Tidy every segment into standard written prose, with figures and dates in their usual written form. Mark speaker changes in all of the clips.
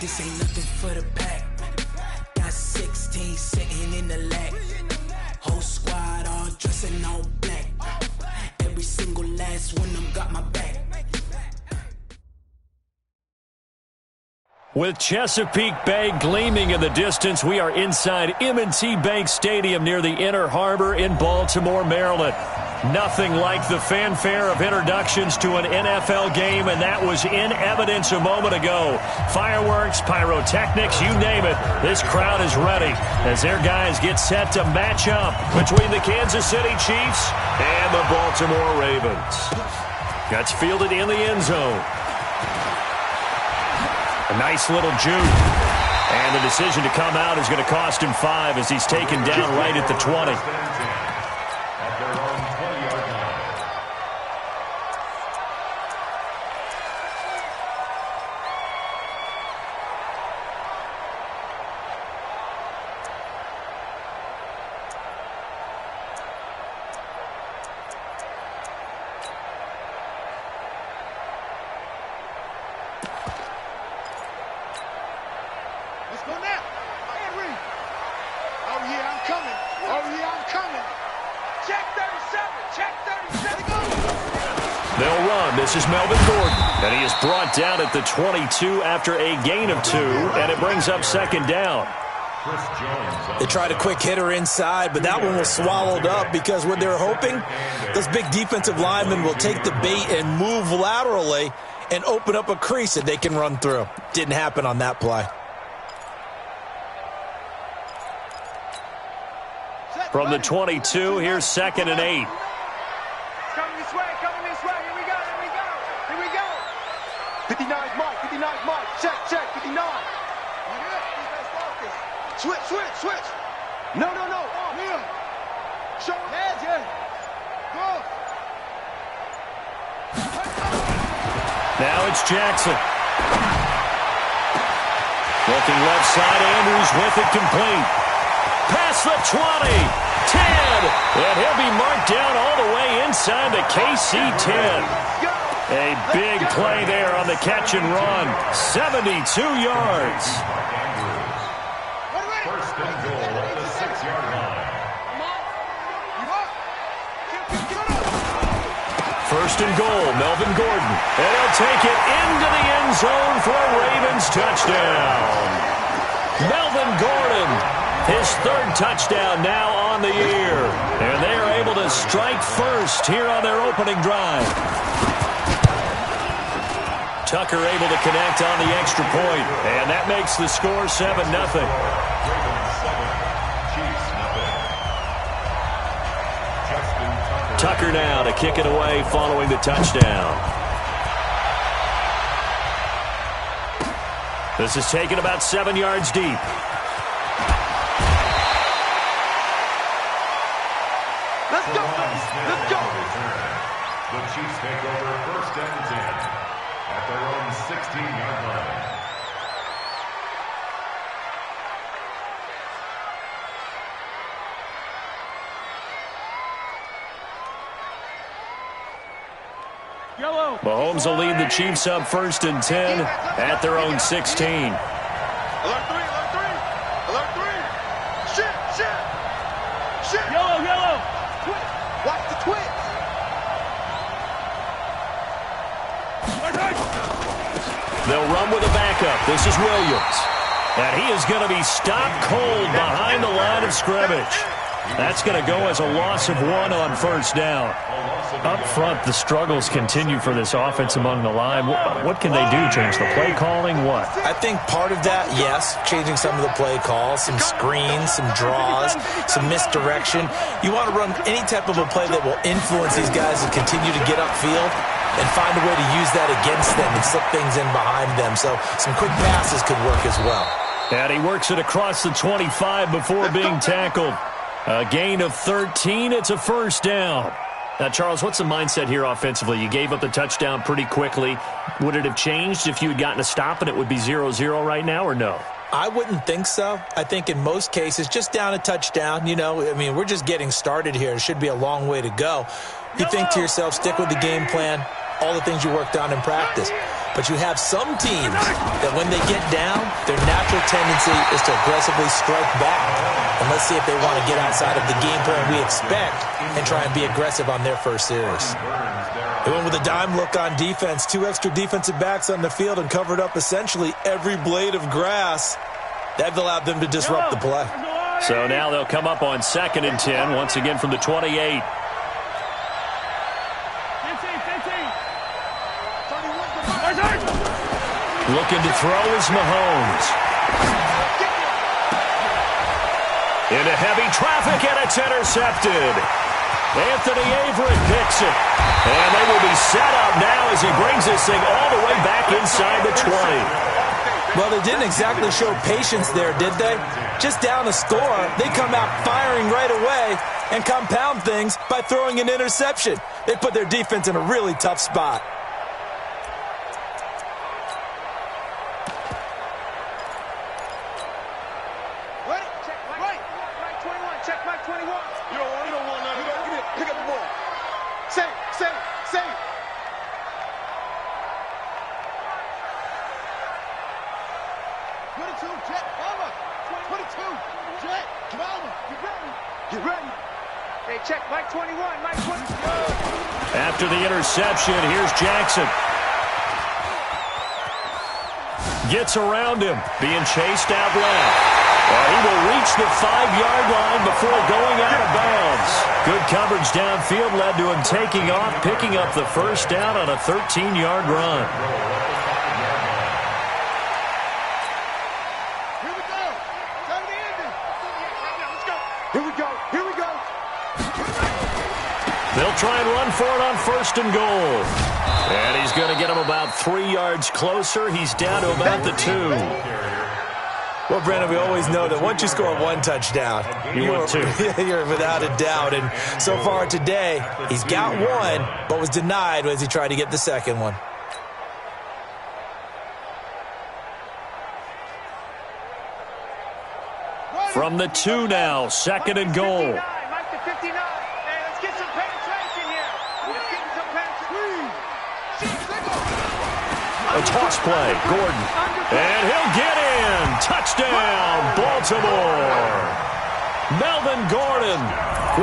Speaker 1: This ain't nothing for the pack. Got 16 sitting in the lap. Whole squad all dressing all black. Every single last one of them got my back.
Speaker 2: With Chesapeake Bay gleaming in the distance, we are inside M&T Bank Stadium near the Inner Harbor in Baltimore, Maryland. Nothing like the fanfare of introductions to an NFL game, and that was in evidence a moment ago. Fireworks, pyrotechnics, you name it. This crowd is ready as their guys get set to match up between the Kansas City Chiefs and the Baltimore Ravens. Gets fielded in the end zone. A nice little juke. And the decision to come out is going to cost him 5 as he's taken down right at the 20. They'll run. This is Melvin Gordon. And he is brought down at the 22 after a gain of 2, and it brings up second down.
Speaker 3: They tried a quick hitter inside, but that one was swallowed up because what they're hoping, those big defensive linemen will take the bait and move laterally and open up a crease that they can run through. Didn't happen on that play.
Speaker 2: From the 22, here's 2nd and 8.
Speaker 4: Coming this way, here we go. 59's Mike, 59's Mike, check, 59. Switch. No, here. Show hands, Go.
Speaker 2: Now it's Jackson. Looking left side, Andrews with it complete. Past the 20, 10, and he'll be marked down all the way inside the KC 10. A big play there on the catch and run, 72 yards.
Speaker 5: First and goal at the 6-yard line.
Speaker 2: First and goal, Melvin Gordon. And he'll take it into the end zone for a Ravens touchdown. Melvin Gordon, his 3rd touchdown now on the year. And they are able to strike first here on their opening drive. Tucker able to connect on the extra point, and that makes the score 7-0. Tucker now to kick it away following the touchdown. This is taken about 7 yards deep.
Speaker 4: Let's go.
Speaker 5: The Chiefs take over 1st and 10 at their own 16-yard line.
Speaker 2: Mahomes will lead the Chiefs up 1st and 10 at their own 16.
Speaker 4: Alert 3. Shit.
Speaker 6: Yellow.
Speaker 4: Watch the twitch.
Speaker 2: They'll run with a backup. This is Williams. And he is going to be stopped cold behind the line of scrimmage. That's going to go as a loss of 1 on 1st down. Up front, the struggles continue for this offense among the line. What can they do? Change the play calling? What?
Speaker 3: I think part of that, yes, changing some of the play calls, some screens, some draws, some misdirection. You want to run any type of a play that will influence these guys and continue to get upfield. and find a way to use that against them and slip things in behind them. So some quick passes could work as well.
Speaker 2: And he works it across the 25 before being tackled. A gain of 13. It's a first down. Now, Charles, what's the mindset here offensively? You gave up the touchdown pretty quickly. Would it have changed if you had gotten a stop and it would be 0-0 right now, or no?
Speaker 3: I wouldn't think so. I think in most cases, just down a touchdown, we're just getting started here. It should be a long way to go. You think to yourself, stick with the game plan, all the things you worked on in practice. But you have some teams that when they get down, their natural tendency is to aggressively strike back. And let's see if they want to get outside of the game plan we expect and try and be aggressive on their first series. They went with a dime look on defense. 2 extra defensive backs on the field and covered up essentially every blade of grass. That allowed them to disrupt the play.
Speaker 2: So now they'll come up on 2nd and 10, once again from the 28. Looking to throw is Mahomes. Into heavy traffic, and it's intercepted. Anthony Averett picks it. And they will be set up now as he brings this thing all the way back inside the 20.
Speaker 3: Well, they didn't exactly show patience there, did they? Just down a score, they come out firing right away and compound things by throwing an interception. They put their defense in a really tough spot.
Speaker 2: After the interception, here's Jackson. Gets around him, being chased out left. He will reach the 5-yard line before going out of bounds. Good coverage downfield led to him taking off, picking up the first down on a 13-yard run. They'll try and run for it on 1st and goal. And he's going to get him about 3 yards closer. He's down to about the 2.
Speaker 3: Well, Brandon, we always know that once you score 1 touchdown,
Speaker 2: you're
Speaker 3: without a doubt. And so far today, he's got 1, but was denied as he tried to get the second one.
Speaker 2: From the 2 now, 2nd and goal. A toss play, Gordon. And he'll get in. Touchdown, Baltimore. Melvin Gordon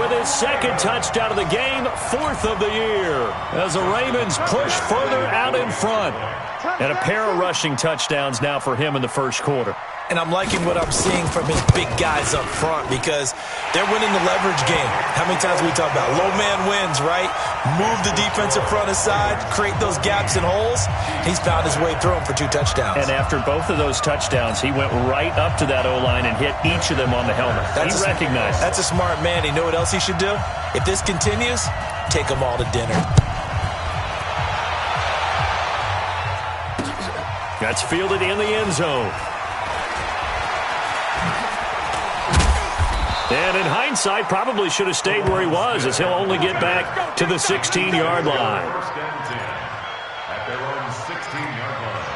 Speaker 2: with his 2nd touchdown of the game, 4th of the year, as the Ravens push further out in front. And a pair of rushing touchdowns now for him in the first quarter.
Speaker 3: And I'm liking what I'm seeing from his big guys up front because they're winning the leverage game. How many times we talk about low man wins, right? Move the defensive front aside, create those gaps and holes. He's found his way through them for 2 touchdowns.
Speaker 2: And after both of those touchdowns, he went right up to that O-line and hit each of them on the helmet. He recognized.
Speaker 3: That's a smart man. You know what else he should do? If this continues, take them all to dinner.
Speaker 2: That's fielded in the end zone. And in hindsight, probably should have stayed where he was, as he'll only get back to the 16-yard line.
Speaker 5: First down and 10 at their own 16-yard line.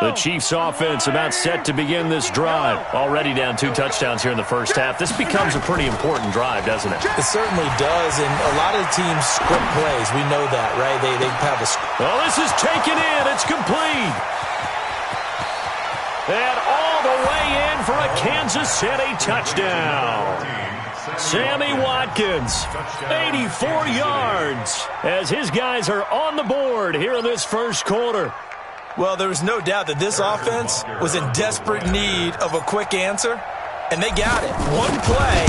Speaker 2: The Chiefs offense about set to begin this drive. Already down 2 touchdowns here in the first half. This becomes a pretty important drive, doesn't it?
Speaker 3: It certainly does, and a lot of teams script plays. We know that, right? They have a script.
Speaker 2: Well, this is taken in. It's complete. And all the way in for a Kansas City touchdown. Sammy Watkins, 84 yards, as his guys are on the board here in this first quarter.
Speaker 3: Well, there was no doubt that this offense was in desperate need of a quick answer, and they got it. 1 play,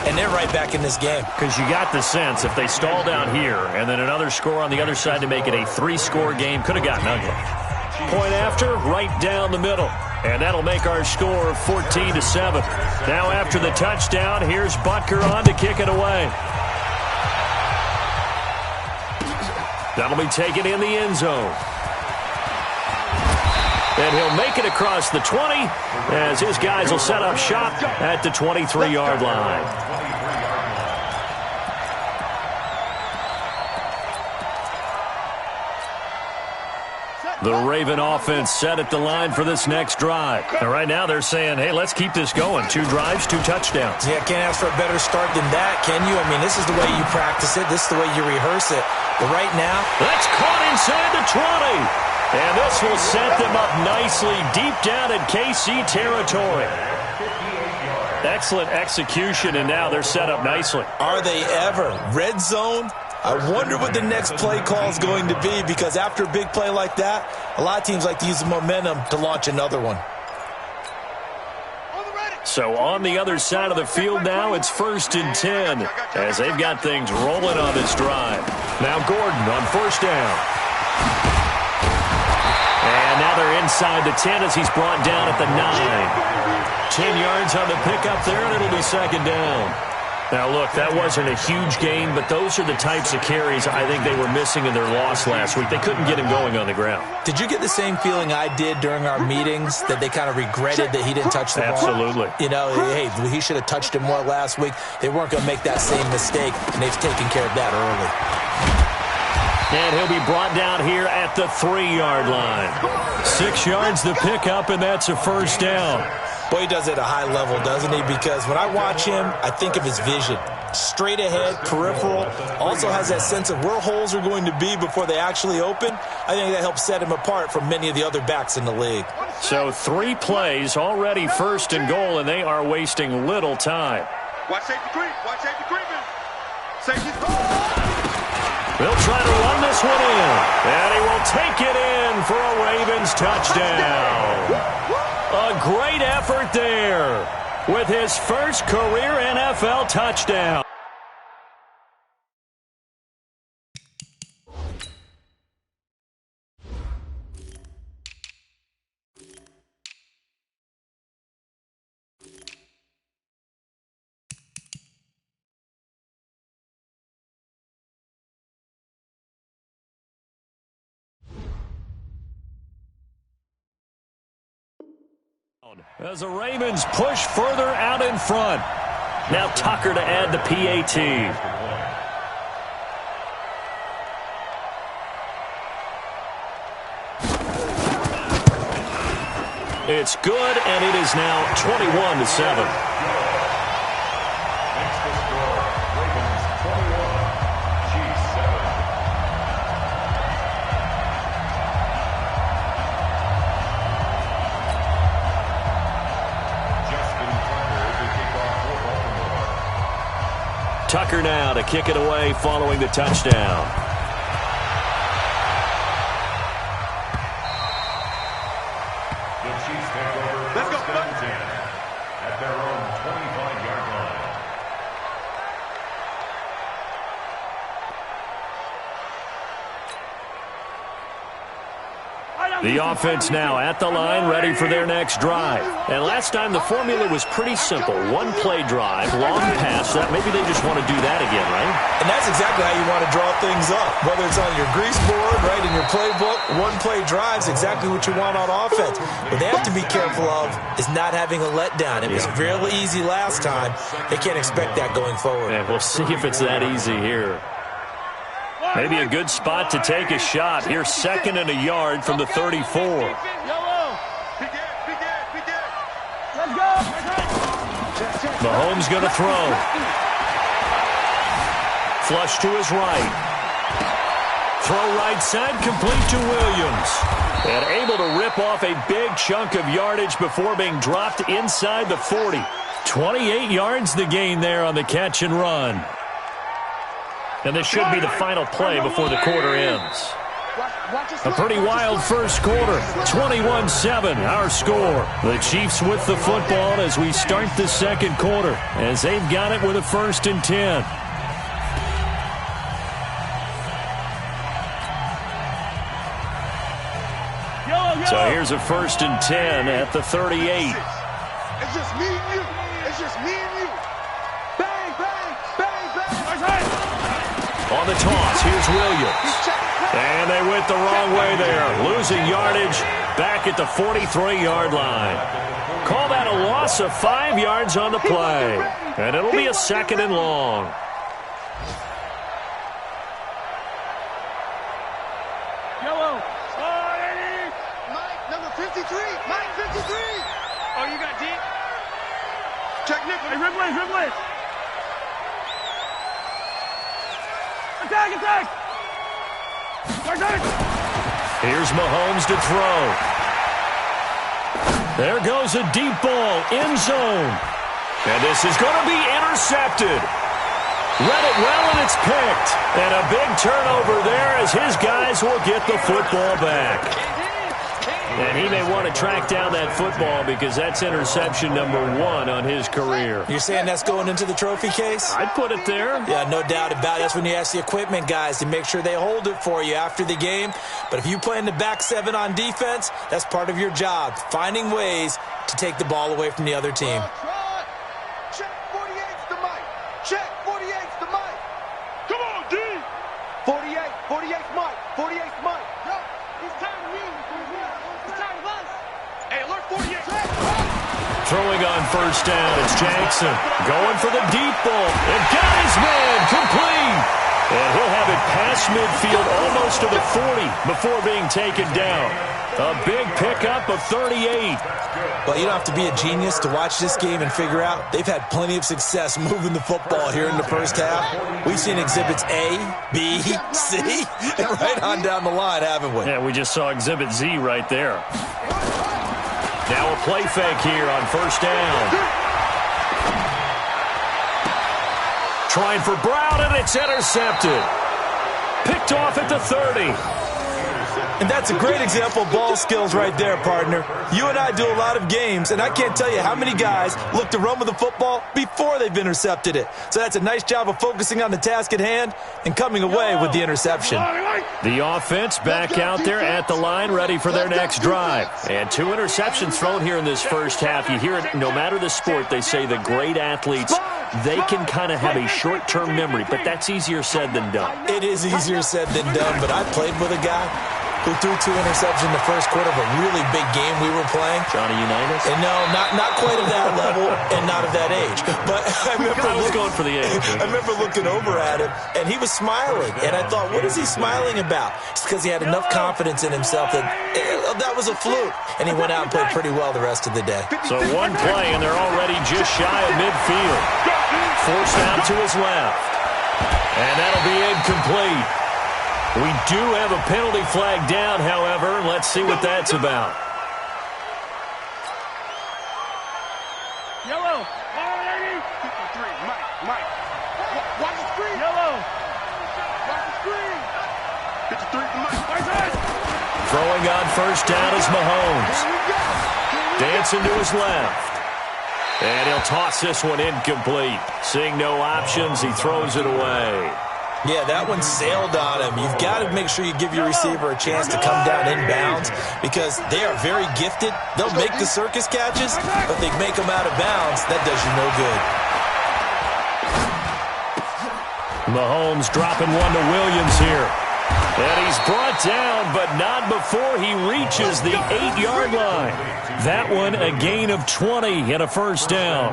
Speaker 3: and they're right back in this game.
Speaker 2: Because you got the sense if they stall down here and then another score on the other side to make it a 3-score game, could have gotten ugly. Point after, right down the middle. And that'll make our score 14-7. Now after the touchdown, here's Butker on to kick it away. That'll be taken in the end zone. And he'll make it across the 20 as his guys will set up shop at the 23-yard line. The Raven offense set at the line for this next drive. And right now they're saying, hey, let's keep this going. 2 drives, 2 touchdowns.
Speaker 3: Yeah, can't ask for a better start than that, can you? I mean, this is the way you practice it. This is the way you rehearse it. But right now,
Speaker 2: that's caught inside the 20. And this will set them up nicely deep down in KC territory. Excellent execution, and now they're set up nicely.
Speaker 3: Are they ever? Red zone? I wonder what the next play call is going to be, because after a big play like that, a lot of teams like to use the momentum to launch another one.
Speaker 2: So on the other side of the field now, it's 1st and 10 as they've got things rolling on this drive. Now Gordon on 1st down. And now they're inside the 10 as he's brought down at the 9. 10 yards on the pickup there, and it'll be 2nd down. Now, look, that wasn't a huge gain, but those are the types of carries I think they were missing in their loss last week. They couldn't get him going on the ground.
Speaker 3: Did you get the same feeling I did during our meetings, that they kind of regretted that he didn't touch the ball?
Speaker 2: Absolutely.
Speaker 3: You know, hey, he should have touched it more last week. They weren't going to make that same mistake, and they've taken care of that early.
Speaker 2: And he'll be brought down here at the 3-yard line. 6 yards the pickup, and that's a 1st down.
Speaker 3: Boy, he does it at a high level, doesn't he? Because when I watch him, I think of his vision. Straight ahead, peripheral, also has that sense of where holes are going to be before they actually open. I think that helps set him apart from many of the other backs in the league.
Speaker 2: So 3 plays, already 1st and goal, and they are wasting little time.
Speaker 4: Watch safety creep. Watch safety creeping. Safety.
Speaker 2: They'll try to run this one in, and he will take it in for a Ravens touchdown. A great effort there with his first career NFL touchdown. As the Ravens push further out in front. Now Tucker to add the PAT. It's good, and it is now 21-7. Tucker now to kick it away following the touchdown.
Speaker 5: The Chiefs take over first and 10 at their own 25-yard line.
Speaker 2: The offense now at the line, ready for their next drive. And last time the formula was pretty simple. 1-play drive, long pass. Maybe they just want to do that again, right?
Speaker 3: And that's exactly how you want to draw things up. Whether it's on your grease board, right, in your playbook, 1-play drive is exactly what you want on offense. What they have to be careful of is not having a letdown. It was really easy last time. They can't expect that going forward.
Speaker 2: And we'll see if it's that easy here. Maybe a good spot to take a shot. Here, 2nd and a yard from the 34. Mahomes going to throw. Flush to his right. Throw right side, complete to Williams. And able to rip off a big chunk of yardage before being dropped inside the 40. 28 yards the gain there on the catch and run. And this should be the final play before the quarter ends. A pretty wild first quarter. 21-7, our score. The Chiefs with the football as we start the second quarter, as they've got it with a 1st and 10. So here's a 1st and 10 at the 38.
Speaker 4: It's just me and you. It's just me and you. Bang, bang, bang, bang.
Speaker 2: On the toss, here's Williams. And they went the wrong way there. Losing yardage back at the 43-yard line. Call that a loss of 5 yards on the play. And it'll be a 2nd and long.
Speaker 4: Yellow. Mike, number 53. Mike, 53. Oh, you got deep? Check Nick. Hey, Ripley. Attack!
Speaker 2: Here's Mahomes to throw. There goes a deep ball, end zone. And this is going to be intercepted. Read it well, and it's picked. And a big turnover there as his guys will get the football back. And he may want to track down that football because that's interception number 1 on his career.
Speaker 3: You're saying that's going into the trophy case?
Speaker 2: I'd put it there.
Speaker 3: Yeah, no doubt about it. That's when you ask the equipment guys to make sure they hold it for you after the game. But if you play in the back 7 on defense, that's part of your job, finding ways to take the ball away from the other team.
Speaker 4: Check 48's the Mike. Check 48's the Mike. Come on, D. 48's Mike. 48's Mike. Yo, it's time to me. It's time to us. Hey, alert 48.
Speaker 2: Throwing on 1st down, it's Jackson. Going for the deep ball. And got his man complete. And he'll have it past midfield almost to the 40 before being taken down. A big pickup of 38.
Speaker 3: Well, you don't have to be a genius to watch this game and figure out they've had plenty of success moving the football here in the first half. We've seen exhibits A, B, C, and right on down the line, haven't we?
Speaker 2: Yeah, we just saw exhibit Z right there. Now a play fake here on 1st down. Trying for Brown, and it's intercepted. Picked off at the 30.
Speaker 3: And that's a great example of ball skills right there, partner. You and I do a lot of games, and I can't tell you how many guys look to run with the football before they've intercepted it. So that's a nice job of focusing on the task at hand and coming away with the interception.
Speaker 2: The offense back out there at the line, ready for their next drive. And 2 interceptions thrown here in this first half. You hear it, no matter the sport, they say the great athletes, they can kind of have a short-term memory, but that's easier said than done.
Speaker 3: It is easier said than done, but I played with a guy who threw 2 interceptions in the first quarter of a really big game we were playing.
Speaker 2: Johnny Unitas?
Speaker 3: And no, not quite at that level and not at that age. But I remember
Speaker 2: going for the age.
Speaker 3: I remember looking over at him, and he was smiling. And I thought, what is he smiling about? It's because he had enough confidence in himself that that was a fluke. And he went out and played pretty well the rest of the day.
Speaker 2: So 1 play, and they're already just shy of midfield. Forced out to his left. And that'll be incomplete. We do have a penalty flag down, however. Let's see what that's about.
Speaker 4: Yellow. 53. Mike. Watch the screen. Yellow. Watch the screen. 53. Mike.
Speaker 2: Throwing on 1st down is Mahomes. Dancing to his left. And he'll toss this one incomplete. Seeing no options, he throws it away.
Speaker 3: Yeah, that one sailed on him. You've got to make sure you give your receiver a chance to come down inbounds because they are very gifted. They'll make the circus catches, but they make them out of bounds. That does you no good.
Speaker 2: Mahomes dropping one to Williams here. And he's brought down, but not before he reaches the 8-yard line. That one a gain of 20 and a 1st down.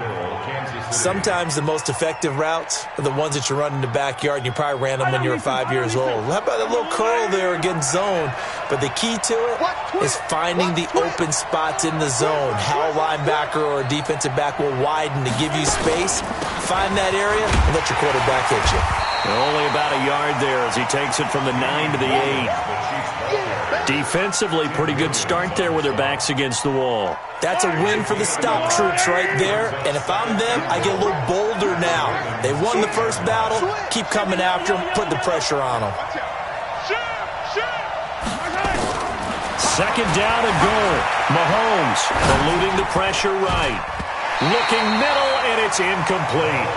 Speaker 3: Sometimes the most effective routes are the ones that you run in the backyard, and you probably ran them when you were 5 years old. How about a little curl there against zone? But the key to it is finding the open spots in the zone. How a linebacker or a defensive back will widen to give you space. Find that area and let your quarterback hit you.
Speaker 2: Only about a yard there as he takes it from the 9 to the 8. Defensively, pretty good start there with their backs against the wall.
Speaker 3: That's a win for the stop troops right there. And if I'm them, I get a little bolder now. They won the first battle. Keep coming after them. Put the pressure on them.
Speaker 2: Second down and goal. Mahomes eluding the pressure right. Looking middle, and it's incomplete.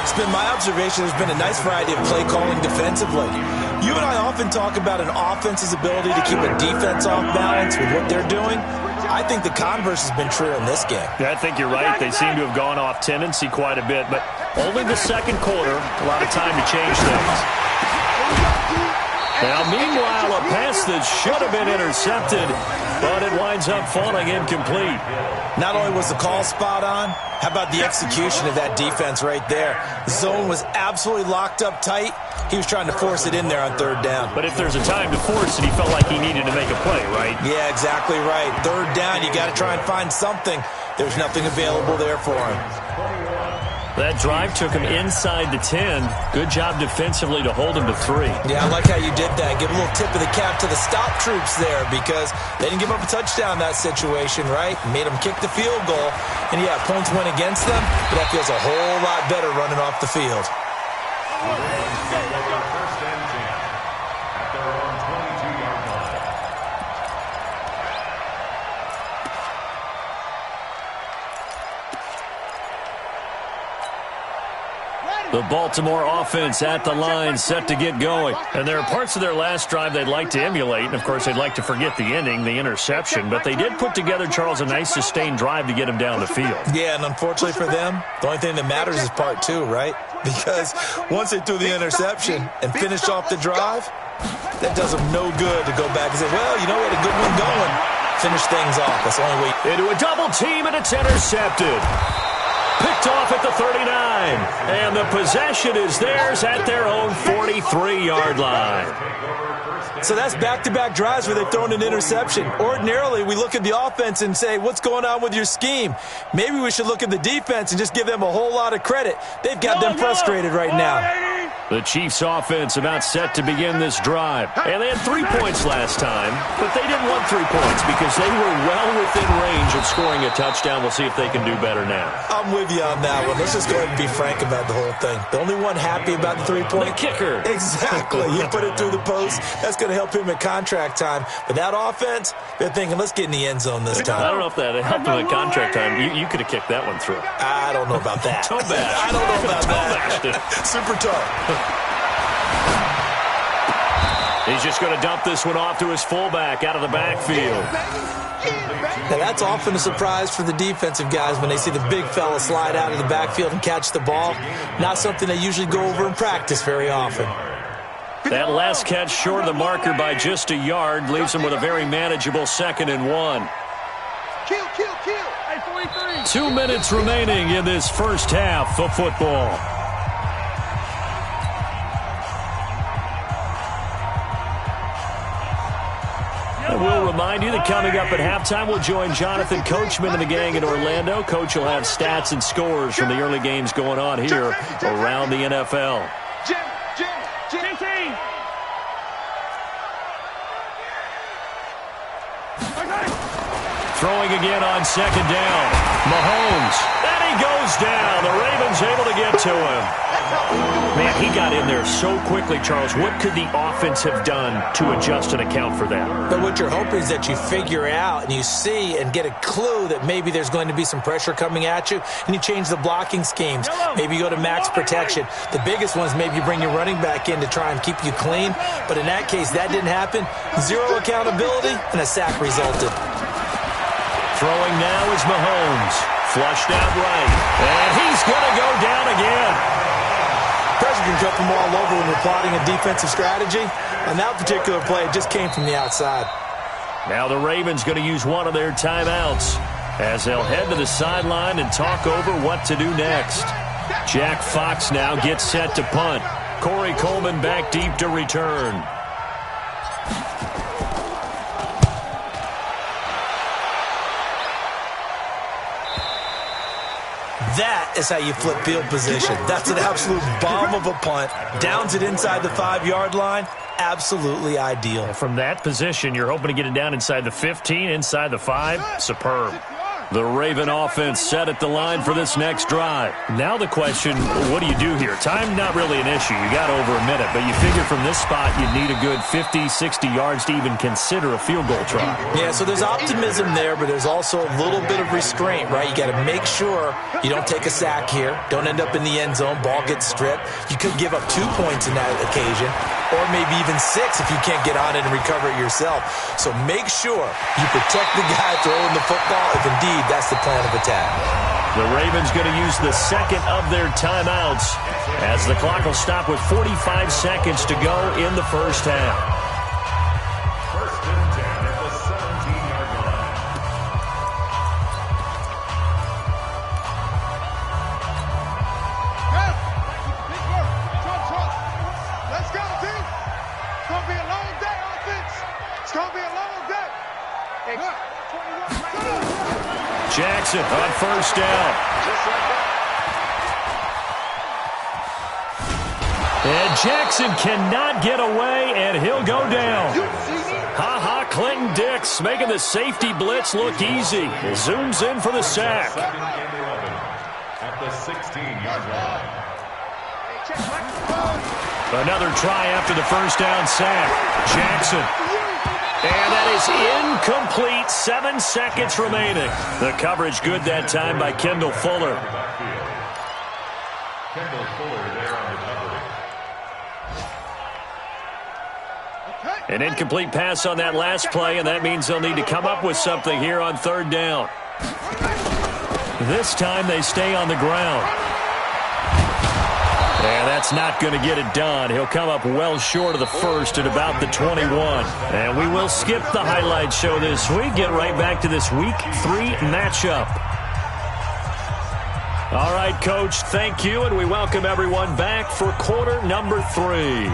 Speaker 3: It's been my observation there's been a nice variety of play calling defensively. You and I often talk about an offense's ability to keep a defense off balance with what they're doing. I think the converse has been true in this game.
Speaker 2: Yeah, I think you're right. They seem to have gone off tendency quite a bit, but only the second quarter, a lot of time to change things. Now, meanwhile, a pass that should have been intercepted, but it winds up falling incomplete.
Speaker 3: Not only was the call spot on, how about the execution of that defense right there? The zone was absolutely locked up tight. He was trying to force it in there on third down.
Speaker 2: But if there's a time to force it, he felt like he needed to make a play, right?
Speaker 3: Yeah, exactly right. Third down, you got to try and find something. There's nothing available there for him.
Speaker 2: That drive took him inside the 10. Good job defensively to hold him to 3.
Speaker 3: Yeah, I like how you did that. Give a little tip of the cap to the stop troops there because they didn't give up a touchdown in that situation, right? Made them kick the field goal. And, yeah, points went against them, but that feels a whole lot better running off the field.
Speaker 5: First and 10 at their own 22-yard line.
Speaker 2: The Baltimore offense at the line, set to get going. And there are parts of their last drive they'd like to emulate. And, of course, they'd like to forget the ending, the interception. But they did put together, Charles, a nice sustained drive to get him down the field.
Speaker 3: Yeah, and unfortunately for them, the only thing that matters is part 2, right? Because once they threw the interception and finished off the drive, that does them no good to go back and say, well, you know, we had a good one going. Finish things off. That's the only way.
Speaker 2: Into a double team, and it's intercepted. Picked off at the 39, and the possession is theirs at their own 43-yard line.
Speaker 3: So that's back-to-back drives where they've thrown an interception. Ordinarily, we look at the offense and say, what's going on with your scheme? Maybe we should look at the defense and just give them a whole lot of credit. They've got them frustrated right now.
Speaker 2: The Chiefs' offense about set to begin this drive. And they had 3 points last time, but they didn't want 3 points because they were well within range of scoring a touchdown. We'll see if they can do better now.
Speaker 3: I'm with you on that one. Let's just go ahead and be frank about the whole thing. The only one happy about the 3-point.
Speaker 2: The kicker.
Speaker 3: Exactly. You put it through the post. That's going to help him at contract time. But that offense, they're thinking, let's get in the end zone this time.
Speaker 2: I don't know if that helped him at contract time. You could have kicked that one through.
Speaker 3: I don't know about that.
Speaker 2: Toe bash.
Speaker 3: I don't know about that. Super tough.
Speaker 2: He's just going to dump this one off to his fullback out of the backfield.
Speaker 3: Now, that's often a surprise for the defensive guys when they see the big fella slide out of the backfield and catch the ball. Not something they usually go over in practice very often.
Speaker 2: That last catch short of the marker by just a yard leaves him with a very manageable 2nd and 1. 2 minutes remaining in this first half of football. And we'll remind you that coming up at halftime, we'll join Jonathan Coachman and the gang in Orlando. Coach will have stats and scores from the early games going on here around the NFL. Throwing again on 2nd down. Mahomes. And he goes down. The Ravens able to get to him. Man, he got in there so quickly, Charles. What could the offense have done to adjust and account for that?
Speaker 3: But what you're hoping is that you figure out and you see and get a clue that maybe there's going to be some pressure coming at you, and you change the blocking schemes. Maybe you go to max protection. The biggest one is maybe you bring your running back in to try and keep you clean. But in that case, that didn't happen. Zero accountability, and a sack resulted.
Speaker 2: Throwing now is Mahomes. Flushed out right. And he's going to go down again.
Speaker 3: Pressure can come from all over when you're plotting a defensive strategy. On that particular play, it just came from the outside.
Speaker 2: Now the Ravens going to use one of their timeouts as they'll head to the sideline and talk over what to do next. Jack Fox now gets set to punt. Corey Coleman back deep to return.
Speaker 3: That is how you flip field position. That's an absolute bomb of a punt. Downs it inside the 5-yard line. Absolutely ideal.
Speaker 2: From that position, you're hoping to get it down inside the 15, inside the 5. Superb. The Raven offense set at the line for this next drive. Now the question, what do you do here? Time not really an issue. You got over a minute, but you figure from this spot you'd need a good 50, 60 yards to even consider a field goal try.
Speaker 3: Yeah, so there's optimism there, but there's also a little bit of restraint, right? You got to make sure you don't take a sack here. Don't end up in the end zone. Ball gets stripped. You could give up 2 points in that occasion, or maybe even 6 if you can't get on it and recover it yourself. So make sure you protect the guy throwing the football if indeed that's the plan of attack.
Speaker 2: The Ravens going to use the second of their timeouts as the clock will stop with 45 seconds to go in the first half.
Speaker 5: First and 10 at the 17-yard line.
Speaker 4: Let's go, team. It's going to be a long day, offense. It's going to be a long day.
Speaker 2: Jackson on first down. And Jackson cannot get away, and he'll go down. Clinton Dix making the safety blitz look easy. Zooms in for the sack.
Speaker 5: Second and 11 at the 16-yard line.
Speaker 2: Another try after the first down sack. Jackson. And that is incomplete. 7 seconds remaining. The coverage good that time by Kendall Fuller.
Speaker 5: Kendall Fuller there on the coverage.
Speaker 2: An incomplete pass on that last play, and that means they'll need to come up with something here on third down. This time they stay on the ground. And that's not going to get it done. He'll come up well short of the first at about the 21. And we will skip the highlight show this week. Get right back to this Week 3 matchup. All right, Coach, thank you, and we welcome everyone back for quarter number 3.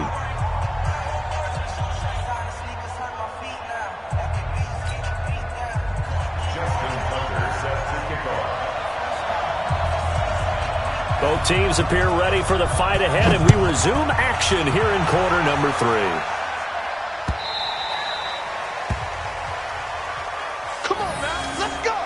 Speaker 2: Both teams appear ready for the fight ahead, and we resume action here in quarter number 3.
Speaker 4: Come on now, let's go.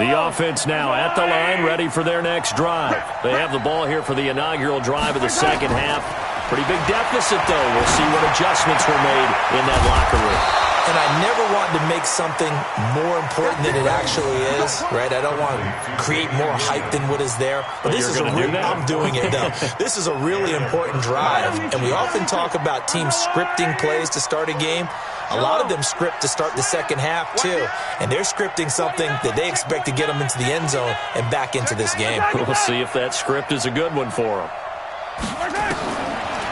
Speaker 2: The offense now at the line, ready for their next drive. They have the ball here for the inaugural drive of the second half. Pretty big deficit, though. We'll see what adjustments were made in that locker room.
Speaker 3: And I never want to make something more important than it actually is, right? I don't want to create more hype than what is there. But this is I'm doing it, though. This is a really important drive. And we often talk about teams scripting plays to start a game. A lot of them script to start the second half, too. And they're scripting something that they expect to get them into the end zone and back into this game.
Speaker 2: We'll see if that script is a good one for them.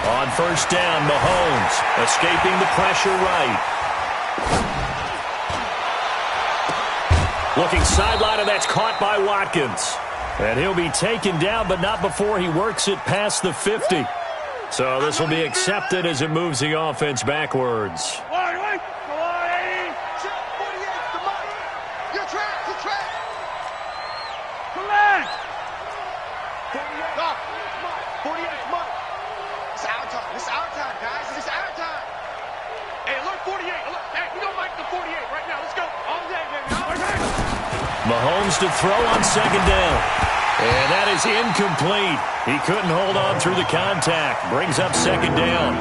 Speaker 2: On first down, Mahomes escaping the pressure right. Looking sideline, and that's caught by Watkins. And he'll be taken down, but not before he works it past the 50. So this will be accepted as it moves the offense backwards. Mahomes to throw on second down. And that is incomplete. He couldn't hold on through the contact. Brings up second down.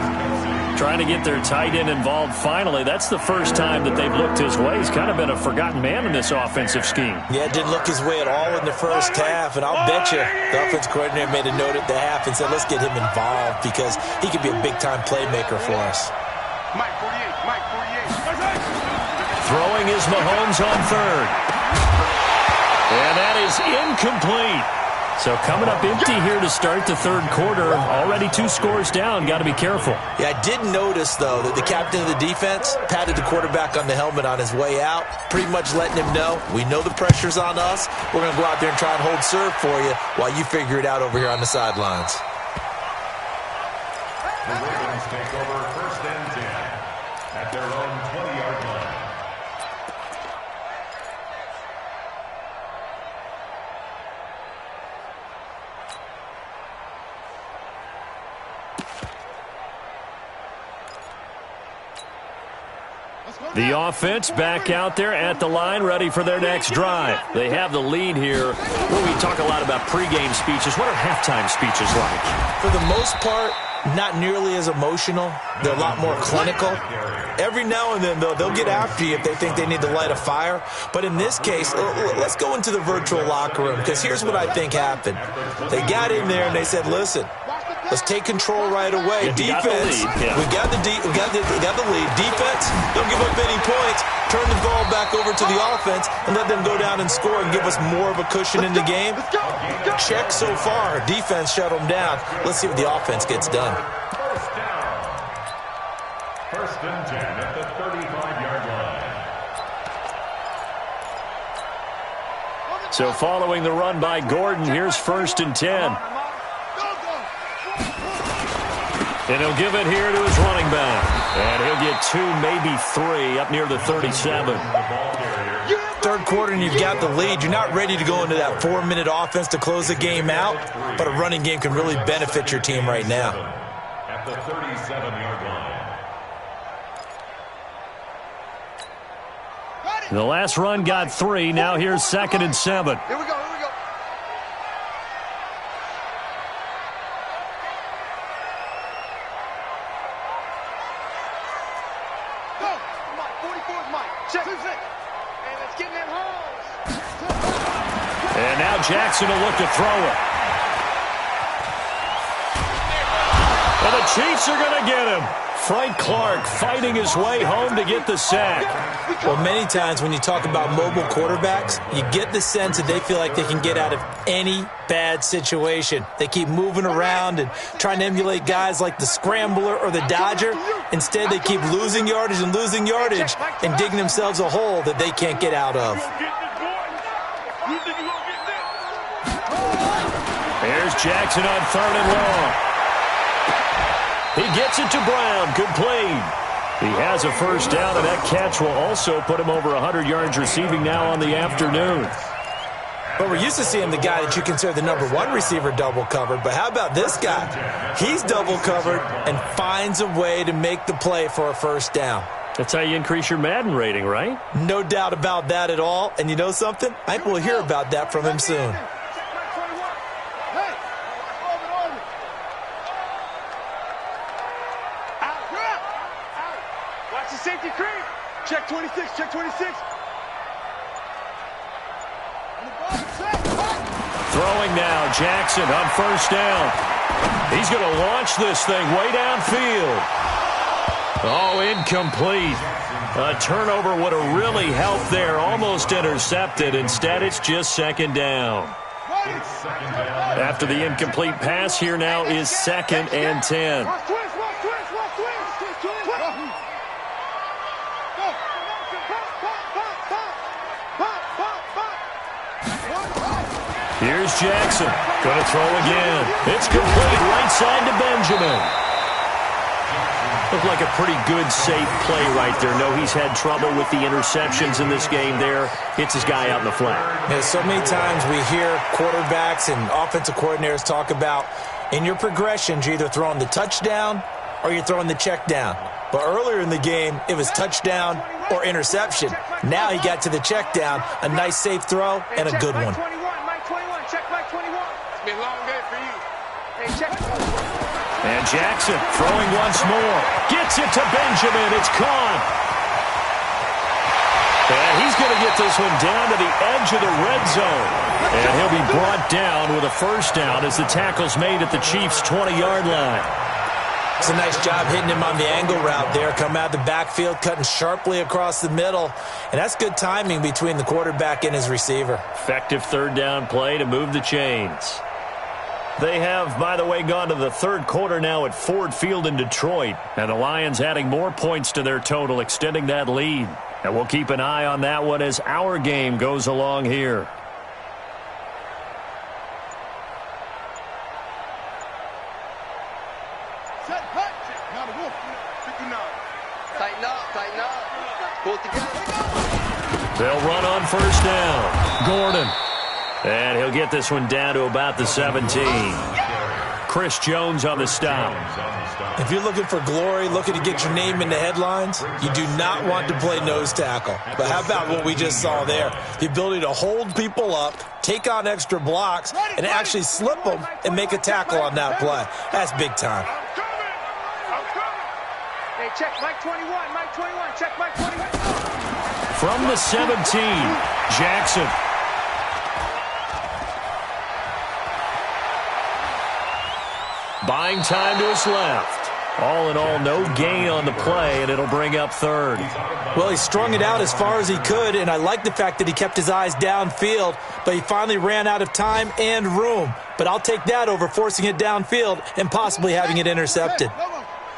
Speaker 2: Trying to get their tight end involved finally. That's the first time that they've looked his way. He's kind of been a forgotten man in this offensive scheme.
Speaker 3: Yeah, didn't look his way at all in the first half. And I'll bet you the offensive coordinator made a note at the half and said, let's get him involved because he could be a big-time playmaker for us.
Speaker 4: Mike 48.
Speaker 2: Throwing is Mahomes on third. And that is incomplete. So coming up empty here to start the third quarter. Already 2 scores down. Got to be careful.
Speaker 3: Yeah, I did notice, though, that the captain of the defense patted the quarterback on the helmet on his way out, pretty much letting him know, we know the pressure's on us. We're going to go out there and try and hold serve for you while you figure it out over here on the sidelines.
Speaker 5: The Ravens take over first and 10 at their own 20-yard line.
Speaker 2: The offense back out there at the line, ready for their next drive. They have the lead here. Well, we talk a lot about pregame speeches. What are halftime speeches like?
Speaker 3: For the most part, not nearly as emotional. They're a lot more clinical. Every now and then, they'll get after you if they think they need to light a fire. But in this case, let's go into the virtual locker room, because here's what I think happened. They got in there and they said, listen, let's take control right away. Defense, we got the lead. Defense, don't give up any points. Turn the ball back over to the offense and let them go down and score and give us more of a cushion in the game. Check so far. Defense shut them down. Let's see what the offense gets done.
Speaker 5: First and 10 at the 35-yard line.
Speaker 2: So following the run by Gordon, here's first and 10. And he'll give it here to his running back. And he'll get 2, maybe 3 up near the 37.
Speaker 3: Third quarter and you've got the lead. You're not ready to go into that 4-minute offense to close the game out, but a running game can really benefit your team right now.
Speaker 5: At the 37-yard line.
Speaker 2: The last run got 3. Now here's second and 7.
Speaker 4: Here we go.
Speaker 2: And now Jackson will look to throw it. And the Chiefs are going to get him. Frank Clark fighting his way home to get the sack.
Speaker 3: Well, many times when you talk about mobile quarterbacks, you get the sense that they feel like they can get out of any bad situation. They keep moving around and trying to emulate guys like the Scrambler or the Dodger. Instead, they keep losing yardage and digging themselves a hole that they can't get out of.
Speaker 2: Here's Jackson on 3rd and long. He gets it to Brown. Complete. He has a first down, and that catch will also put him over 100 yards receiving now on the afternoon.
Speaker 3: But we're used to seeing the guy that you consider the number 1 receiver double covered. But how about this guy? He's double covered and finds a way to make the play for a first down.
Speaker 2: That's how you increase your Madden rating, right?
Speaker 3: No doubt about that at all. And you know something? I think we'll hear about that from him soon.
Speaker 4: Safety creep. Check 26. Check 26.
Speaker 2: Throwing now, Jackson on first down. He's going to launch this thing way downfield. Oh, incomplete. A turnover would have really helped there. Almost intercepted. Instead, it's just second down. After the incomplete pass, here now is 2nd and 10. Here's Jackson. Going to throw again. It's complete right side to Benjamin. Looked like a pretty good, safe play right there. No, he's had trouble with the interceptions in this game there. Hits his guy out in the flat.
Speaker 3: Yeah, so many times we hear quarterbacks and offensive coordinators talk about in your progressions, you're either throwing the touchdown or you're throwing the check down. But earlier in the game, it was touchdown or interception. Now he got to the check down, a nice safe throw, and a good one.
Speaker 2: And Jackson throwing once more. Gets it to Benjamin. It's caught. And he's going to get this one down to the edge of the red zone. And he'll be brought down with a first down as the tackle's made at the Chiefs' 20-yard line.
Speaker 3: It's a nice job hitting him on the angle route there. Come out the backfield, cutting sharply across the middle. And that's good timing between the quarterback and his receiver.
Speaker 2: Effective third down play to move the chains. They have, by the way, gone to the third quarter now at Ford Field in Detroit. And the Lions adding more points to their total, extending that lead. And we'll keep an eye on that one as our game goes along here.
Speaker 4: Tighten up. Pull it together.
Speaker 2: They'll run on first down. Gordon. And he'll get this one down to about the 17. Chris Jones on the stop.
Speaker 3: If you're looking for glory, looking to get your name in the headlines, you do not want to play nose tackle. But how about what we just saw there? The ability to hold people up, take on extra blocks, and actually slip them and make a tackle on that play. That's big time.
Speaker 4: Hey, check Mike 21, Mike 21, check Mike 21.
Speaker 2: From the 17, Jackson. Buying time to his left. All in all, no gain on the play, and it'll bring up third.
Speaker 3: Well, he strung it out as far as he could, and I like the fact that he kept his eyes downfield, but he finally ran out of time and room. But I'll take that over forcing it downfield and possibly having it intercepted.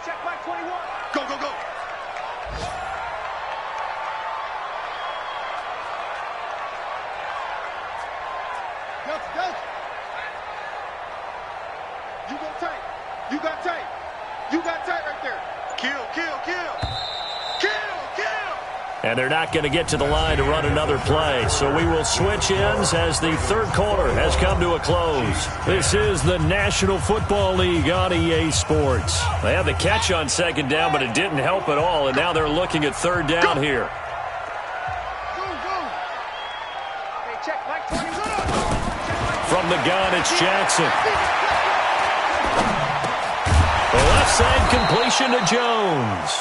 Speaker 4: Check Mike 21. Go, go, go. You got tight. You got tight. You got tight right there. Kill, kill, kill. Kill, kill.
Speaker 2: And they're not going to get to the line to run another play. So we will switch ends as the third quarter has come to a close. This is the National Football League on EA Sports. They had the catch on second down, but it didn't help at all. And now they're looking at third down here.
Speaker 4: Hey, check Mike 21.
Speaker 2: From the gun, it's Jackson. The left side completion to Jones.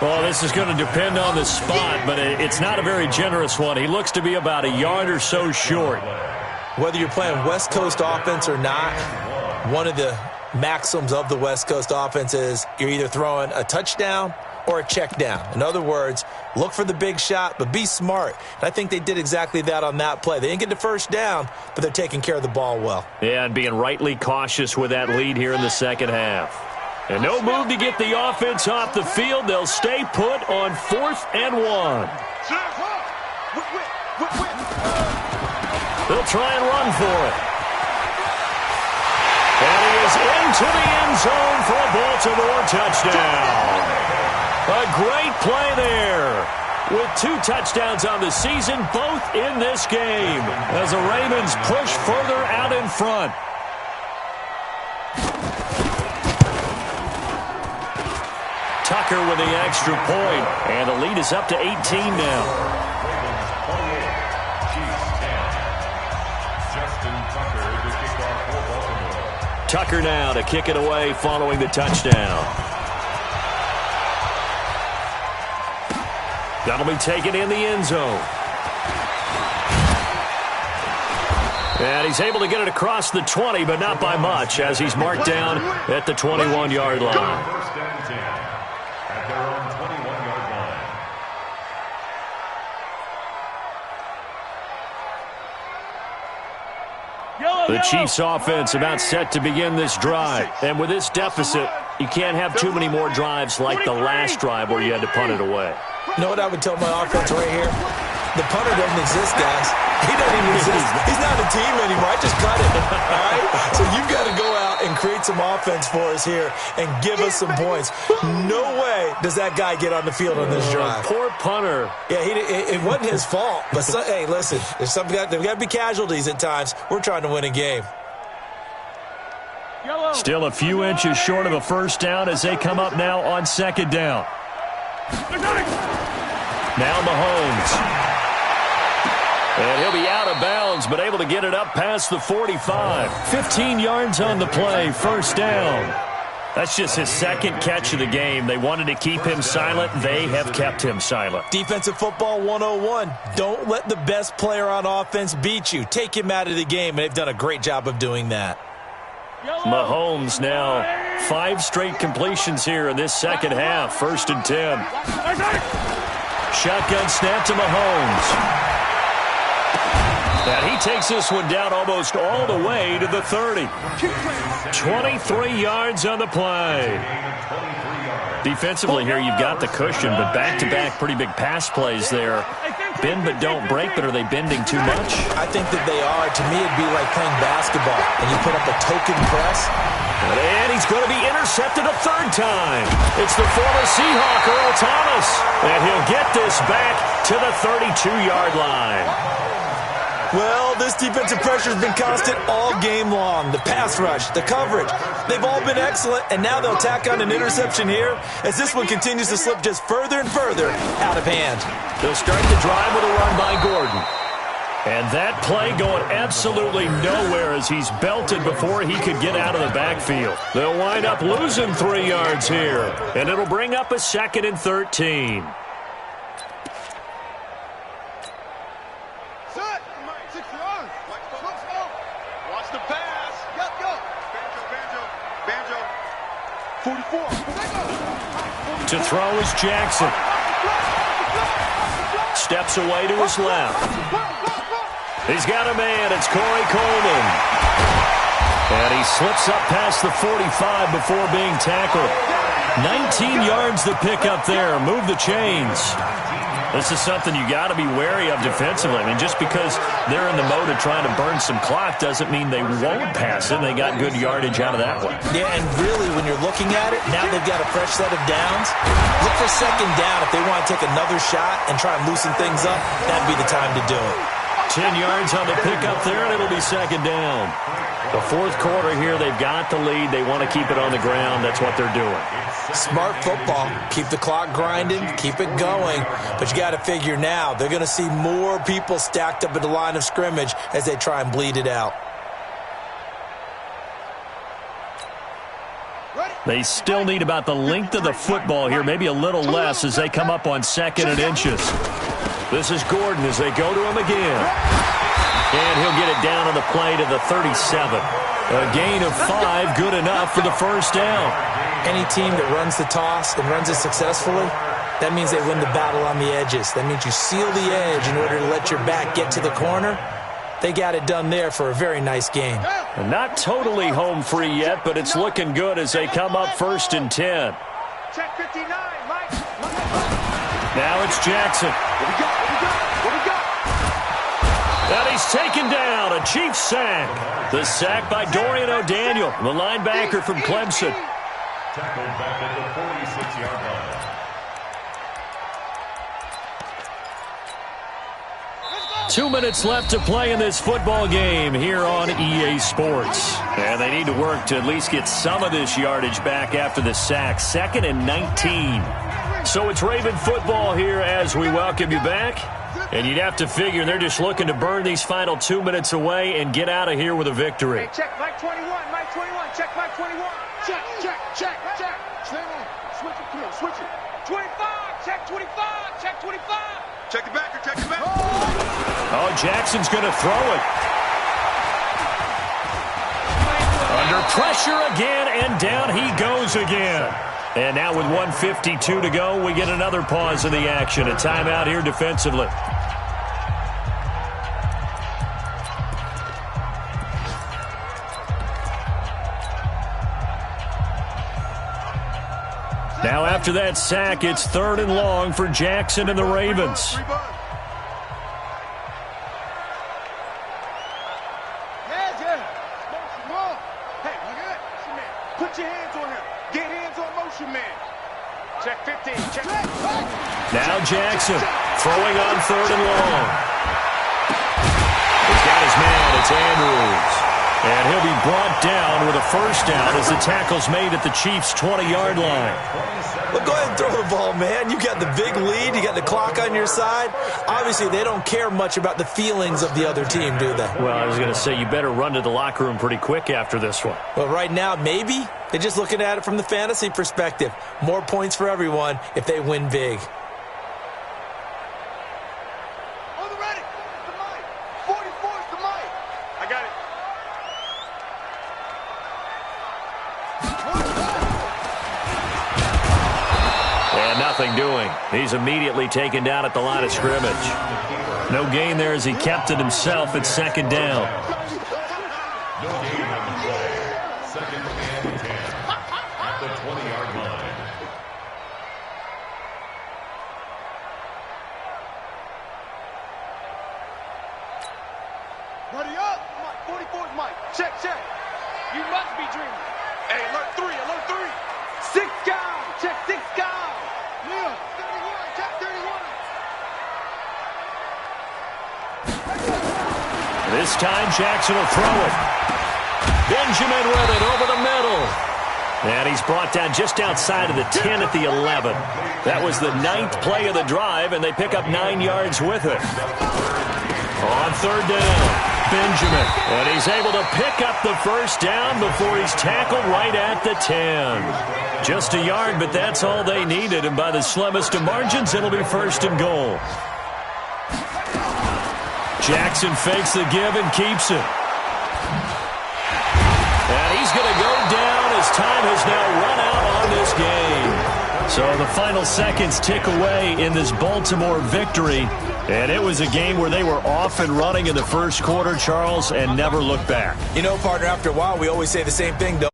Speaker 2: Well, this is going to depend on the spot, but it's not a very generous one. He looks to be about a yard or so short.
Speaker 3: Whether you're playing West Coast offense or not, one of the maxims of the West Coast offense is you're either throwing a touchdown or a check down. In other words, look for the big shot, but be smart. And I think they did exactly that on that play. They didn't get the first down, but they're taking care of the ball well.
Speaker 2: Yeah, and being rightly cautious with that lead here in the second half. And no move to get the offense off the field. They'll stay put on 4th and 1. They'll try and run for it. And he is into the end zone for a Baltimore touchdown. A great play there. With 2 touchdowns on the season, both in this game, as the Ravens push further out in front. Tucker with the extra point, and the lead is up to 18 now. Tucker now to kick it away following the touchdown. That'll be taken in the end zone. And he's able to get it across the 20, but not by much, as he's marked down at the 21-yard line.
Speaker 5: First and 10 at their own 21-yard line.
Speaker 2: The Chiefs offense about set to begin this drive. And with this deficit, you can't have too many more drives like the last drive where you had to punt it away.
Speaker 3: You know what I would tell my offense right here? The punter doesn't exist, guys. He doesn't even exist. He's not a team anymore. I just cut him. All right? So you've got to go out and create some offense for us here and give us some points. No way does that guy get on the field on this drive.
Speaker 2: Poor punter.
Speaker 3: Yeah, it wasn't his fault. But, hey, listen, there's got to be casualties at times. We're trying to win a game.
Speaker 2: Still a few inches short of a first down as they come up now on second down. Now Mahomes. And he'll be out of bounds, but able to get it up past the 45. 15 yards on the play, first down. That's just his second catch of the game. They wanted to keep him silent. They have kept him silent.
Speaker 3: Defensive football 101. Don't let the best player on offense beat you. Take him out of the game, and they've done a great job of doing that.
Speaker 2: Mahomes now 5 straight completions here in this second half. First and 10. Shotgun snap to Mahomes. And he takes this one down almost all the way to the 30. 23 yards on the play. Defensively here, you've got the cushion, but back-to-back pretty big pass plays there. Bend but don't break, but are they bending too much?
Speaker 3: I think that they are. To me, it'd be like playing basketball, and you put up a token press.
Speaker 2: And he's going to be intercepted a third time. It's the former Seahawk, Earl Thomas. And he'll get this back to the 32-yard line.
Speaker 3: Well, this defensive pressure has been constant all game long. The pass rush, the coverage, they've all been excellent, and now they'll tack on an interception here as this one continues to slip just further and further out of hand.
Speaker 2: They'll start the drive with a run by Gordon. And that play going absolutely nowhere as he's belted before he could get out of the backfield. They'll wind up losing 3 yards here, and it'll bring up a 2nd and 13.
Speaker 4: Watch the pass. Go. Banjo. 44.
Speaker 2: To throw is Jackson. Steps away to his left. He's got a man. It's Corey Coleman. And he slips up past the 45 before being tackled. 19 yards to pick up there. Move the chains. This is something you got to be wary of defensively. I mean, just because they're in the mode of trying to burn some clock doesn't mean they won't pass it. They got good yardage out of that one.
Speaker 3: Yeah, and really, when you're looking at it, now they've got a fresh set of downs. Look for 2nd down. If they want to take another shot and try and loosen things up, that'd be the time to do it.
Speaker 2: 10 yards on the pickup there, and it'll be 2nd down. The 4th quarter here, they've got the lead. They want to keep it on the ground. That's what they're doing.
Speaker 3: Smart football. Keep the clock grinding. Keep it going. But you got to figure now, they're going to see more people stacked up at the line of scrimmage as they try and bleed it out.
Speaker 2: They still need about the length of the football here, maybe a little less as they come up on 2nd and inches. This is Gordon as they go to him again. And he'll get it down on the play to the 37. A gain of 5, good enough for the 1st down.
Speaker 3: Any team that runs the toss and runs it successfully, that means they win the battle on the edges. That means you seal the edge in order to let your back get to the corner. They got it done there for a very nice game.
Speaker 2: And not totally home free yet, but it's looking good as they come up 1st and 10.
Speaker 4: Check 59, Mike.
Speaker 2: Now it's Jackson.
Speaker 4: What we got?
Speaker 2: And he's taken down. A Chiefs sack. The sack by Dorian O'Daniel, the linebacker from Clemson.
Speaker 5: Tackled back at the 46-yard line.
Speaker 2: 2 minutes left to play in this football game here on EA Sports. And they need to work to at least get some of this yardage back after the sack. 2nd and 19. So it's Raven football here as we welcome you back. And you'd have to figure they're just looking to burn these final 2 minutes away and get out of here with a victory.
Speaker 4: Hey, check Mike 21, Mike 21, check Mike 21. Check. Stay on. Switch it, come on, switch it. 25, check 25, check 25. Check the backer, check the backer.
Speaker 2: Oh, Jackson's going to throw it. Under pressure again, and down he goes again. And now with 1:52 to go, we get another pause in the action. A timeout here defensively. Now after that sack, it's 3rd and long for Jackson and the Ravens.
Speaker 4: Put your hands on him. Get hands on motion, man. Check 15. Check.
Speaker 2: Now Jackson throwing on 3rd and long. He's got his man. It's Andrews. And he'll be brought down with a 1st down as the tackle's made at the Chiefs' 20-yard line.
Speaker 3: Well, go ahead and throw the ball, man. You got the big lead. You got the clock on your side. Obviously, they don't care much about the feelings of the other team, do they?
Speaker 2: Well, I was going to say, you better run to the locker room pretty quick after this one.
Speaker 3: Well, right now, maybe. They're just looking at it from the fantasy perspective. More points for everyone if they win big.
Speaker 4: On the ready. The mic. 44 is the mic. I got it.
Speaker 2: And nothing doing. He's immediately taken down at the line of scrimmage. No gain there as he kept it himself at 2nd down.
Speaker 5: No gain on the play. 2nd and 10 at the 20-yard line.
Speaker 4: Ready up. 44 is Mike. Check. You must be dreaming. Hey, alert 3. 6 guys. Check 6 guys. Yeah. 31. Check 31.
Speaker 2: This time Jackson will throw it. Benjamin with it over the middle. And he's brought down just outside of the 10 at the 11. That was the 9th play of the drive, and they pick up 9 yards with it. On 3rd down, Benjamin. And he's able to pick up the first down before he's tackled right at the 10. Just a yard, but that's all they needed. And by the slimmest of margins, it'll be 1st and goal. Jackson fakes the give and keeps it. And he's going to go down as time has now run out on this game. So the final seconds tick away in this Baltimore victory. And it was a game where they were off and running in the first quarter, Charles, and never looked back.
Speaker 3: You know, partner, after a while, we always say the same thing, though.